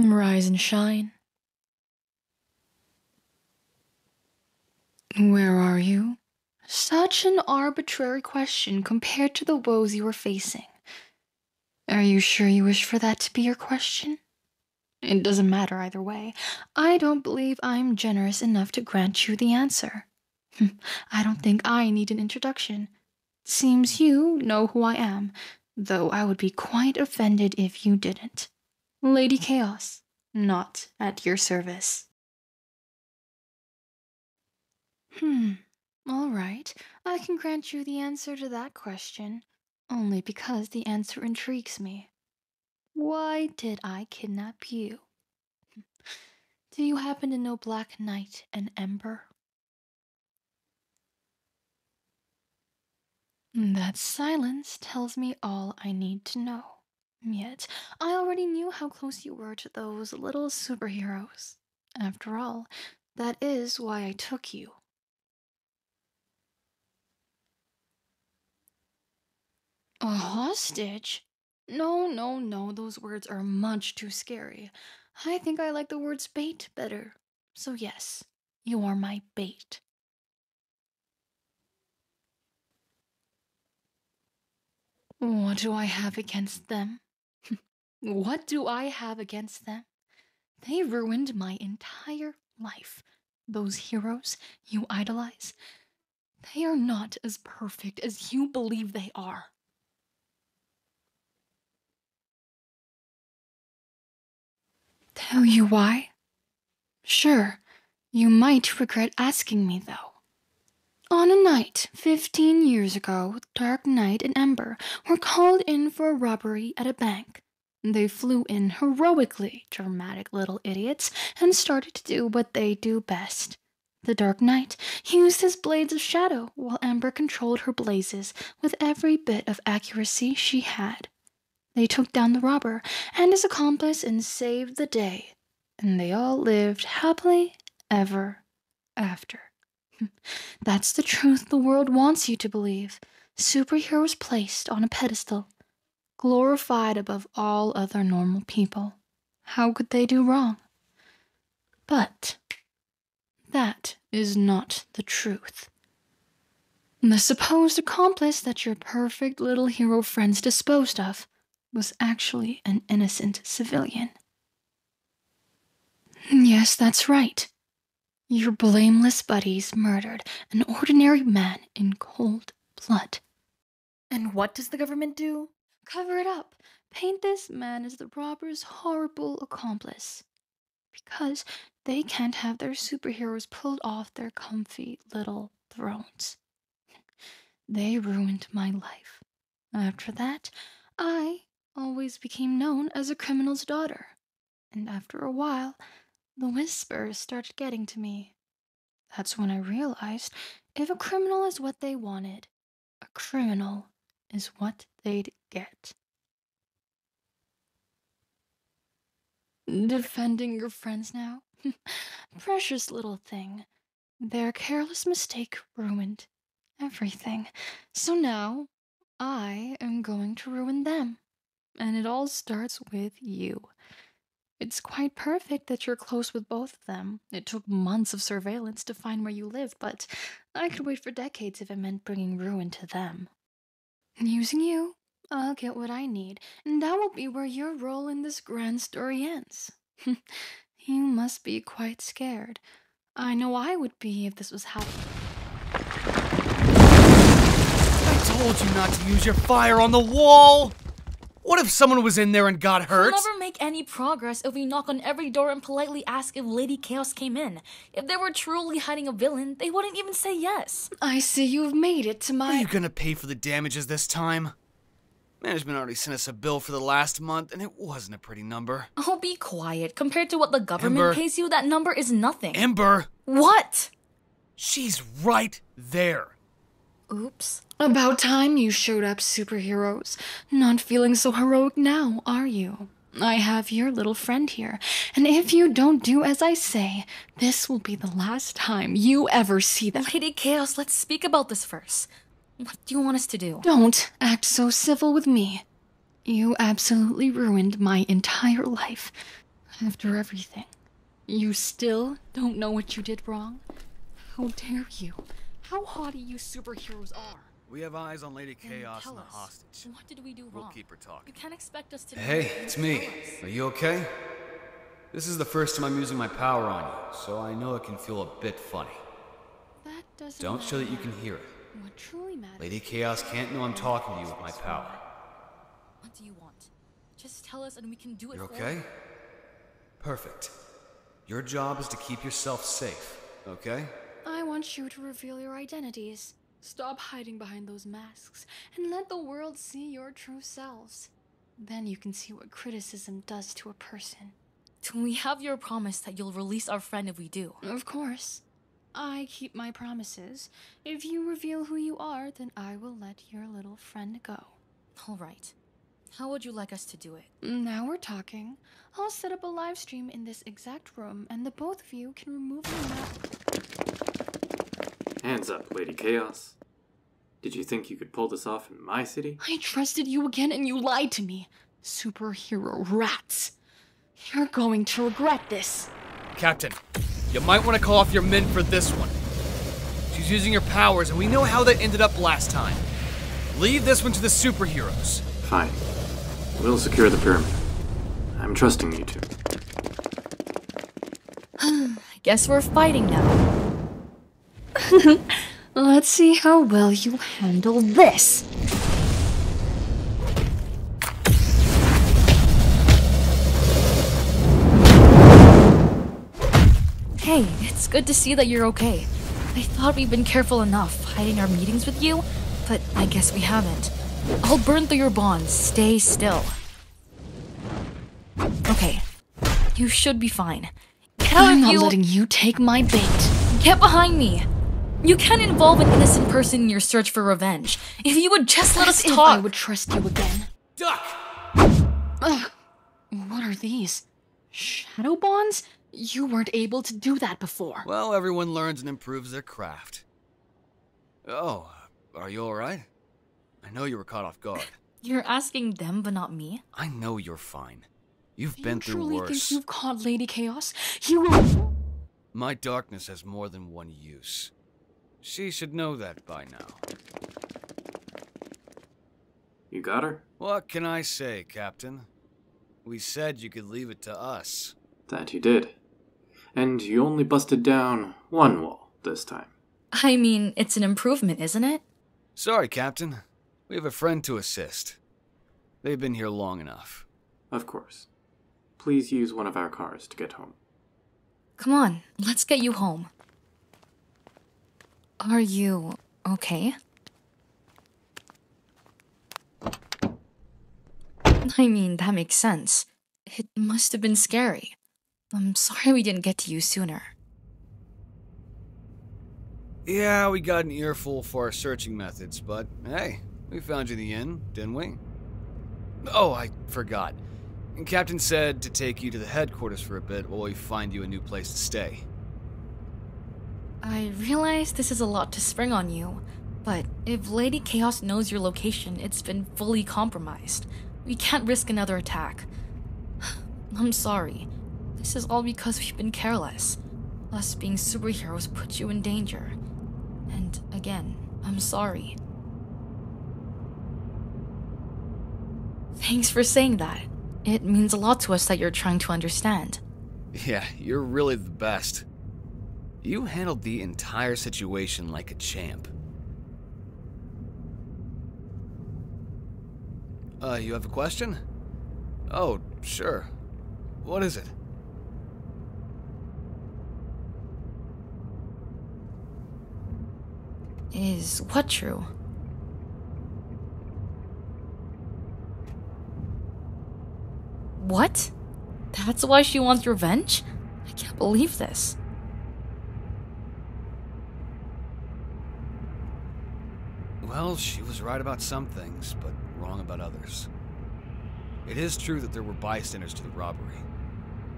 Rise and shine. Where are you? Such an arbitrary question compared to the woes you are facing. Are you sure you wish for that to be your question? It doesn't matter either way. I don't believe I'm generous enough to grant you the answer. I don't think I need an introduction. Seems you know who I am, though I would be quite offended if you didn't. Lady Chaos, not at your service. All right. I can grant you the answer to that question, only because the answer intrigues me. Why did I kidnap you? Do you happen to know Black Knight and Ember? That silence tells me all I need to know. Yet, I already knew how close you were to those little superheroes. After all, that is why I took you. A hostage? No, those words are much too scary. I think I like the words bait better. So yes, you are my bait. What do I have against them? What do I have against them? They ruined my entire life. Those heroes you idolize, they are not as perfect as you believe they are. Tell you why? Sure, you might regret asking me though. On a night 15 years ago, Dark Knight and Ember were called in for a robbery at a bank. They flew in heroically, dramatic little idiots, and started to do what they do best. The Dark Knight used his blades of shadow, while Ember controlled her blazes with every bit of accuracy she had. They took down the robber and his accomplice and saved the day, and they all lived happily ever after. That's the truth the world wants you to believe. Superheroes placed on a pedestal, glorified above all other normal people. How could they do wrong? But that is not the truth. The supposed accomplice that your perfect little hero friends disposed of was actually an innocent civilian. Yes, that's right. Your blameless buddies murdered an ordinary man in cold blood. And what does the government do? Cover it up. Paint this man as the robber's horrible accomplice. Because they can't have their superheroes pulled off their comfy little thrones. They ruined my life. After that, I always became known as a criminal's daughter. And after a while, the whispers started getting to me. That's when I realized if a criminal is what they wanted, a criminal is what they'd get. Defending your friends now? Precious little thing. Their careless mistake ruined everything. So now, I am going to ruin them. And it all starts with you. It's quite perfect that you're close with both of them. It took months of surveillance to find where you lived, but I could wait for decades if it meant bringing ruin to them. Using you, I'll get what I need, and that will be where your role in this grand story ends. You must be quite scared. I know I would be if this was happening. I told you not to use your fire on the wall! What if someone was in there and got hurt? We'll never make any progress if we knock on every door and politely ask if Lady Chaos came in. If they were truly hiding a villain, they wouldn't even say yes. I see you've made it to my— Are you gonna pay for the damages this time? Management already sent us a bill for the last month, and it wasn't a pretty number. Oh, be quiet. Compared to what the government Ember. pays you, that number is nothing. Ember! What? She's right there. Oops. About time you showed up, superheroes. Not feeling so heroic now, are you? I have your little friend here, and if you don't do as I say, this will be the last time you ever see them. Lady Chaos, let's speak about this first. What do you want us to do? Don't act so civil with me. You absolutely ruined my entire life. After everything, you still don't know what you did wrong? How dare you? How haughty you superheroes are. We have eyes on Lady Chaos Tell and the us, hostage. what did we do wrong? We'll keep her talking. You can't expect us to know. Hey, it's me. Are you okay? This is the first time I'm using my power on you, so I know it can feel a bit funny. That doesn't Don't show that you matter. can hear it. What truly matters. Lady Chaos can't know I'm talking to you with my power. What do you want? Just tell us and we can do it You're for okay? you. Perfect. Your job is to keep yourself safe, okay? I want you to reveal your identities. Stop hiding behind those masks and let the world see your true selves. Then you can see what criticism does to a person. Do we have your promise that you'll release our friend if we do? Of course. I keep my promises. If you reveal who you are, then I will let your little friend go. All right. How would you like us to do it? Now we're talking. I'll set up a live stream in this exact room, and the both of you can remove your mask. Hands up, Lady Chaos. Did you think you could pull this off in my city? I trusted you again, and you lied to me. Superhero rats. You're going to regret this. Captain, you might want to call off your men for this one. She's using her powers, and we know how that ended up last time. Leave this one to the superheroes. Fine. We'll secure the pyramid. I'm trusting you two. I guess we're fighting now. Let's see how well you handle this. Hey, it's good to see that you're okay. I thought we'd been careful enough hiding our meetings with you, but I guess we haven't. I'll burn through your bonds. Stay still. Okay. You should be fine. Get out I'm of not you. letting you take my bait. Get behind me. You can't involve an innocent person in your search for revenge. If you would just let us As if talk. I would trust you again. Duck! Ugh. What are these? Shadow bonds? You weren't able to do that before. Well, everyone learns and improves their craft. Oh, are you alright? I know you were caught off guard. You're asking them, but not me. I know you're fine. You've Do been you through truly worse. think you've caught Lady Chaos? You will... My darkness has more than one use. She should know that by now. You got her? What can I say, Captain? We said you could leave it to us. That you did. And you only busted down one wall this time. I mean, it's an improvement, isn't it? Sorry, Captain. We have a friend to assist. They've been here long enough. Of course. Please use one of our cars to get home. Come on, let's get you home. Are you okay? I mean, that makes sense. It must have been scary. I'm sorry we didn't get to you sooner. Yeah, we got an earful for our searching methods, but hey, we found you in the end, didn't we? Oh, I forgot. Captain said to take you to the headquarters for a bit while we find you a new place to stay. I realize this is a lot to spring on you, but if Lady Chaos knows your location, it's been fully compromised. We can't risk another attack. I'm sorry. This is all because we've been careless. Us being superheroes put you in danger. And again, I'm sorry. Thanks for saying that. It means a lot to us that you're trying to understand. Yeah, you're really the best. You handled the entire situation like a champ. You have a question? Oh, sure. What is it? Is what true? What? That's why she wants revenge? I can't believe this. Well, she was right about some things, but wrong about others. It is true that there were bystanders to the robbery,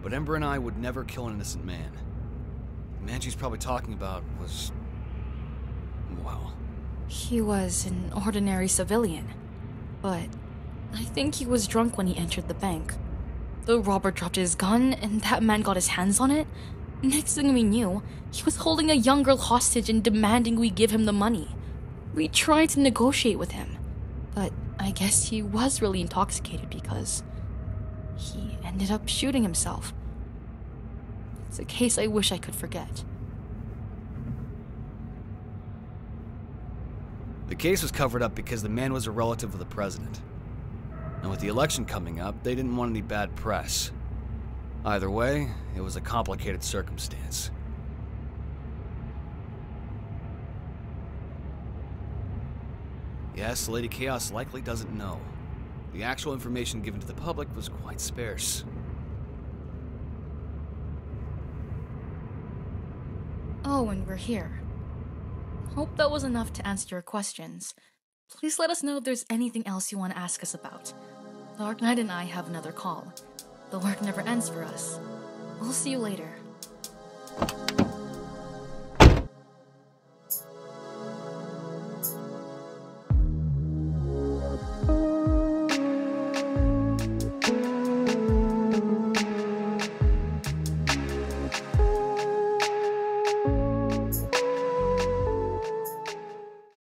but Ember and I would never kill an innocent man. The man she's probably talking about was... well... He was an ordinary civilian, but I think he was drunk when he entered the bank. The robber dropped his gun, and that man got his hands on it. Next thing we knew, he was holding a young girl hostage and demanding we give him the money. We tried to negotiate with him, but I guess he was really intoxicated because he ended up shooting himself. It's a case I wish I could forget. The case was covered up because the man was a relative of the president. And with the election coming up, they didn't want any bad press. Either way, it was a complicated circumstance. Yes, Lady Chaos likely doesn't know. The actual information given to the public was quite sparse. Oh, and we're here. Hope that was enough to answer your questions. Please let us know if there's anything else you want to ask us about. Dark Knight and I have another call. The work never ends for us. We'll see you later.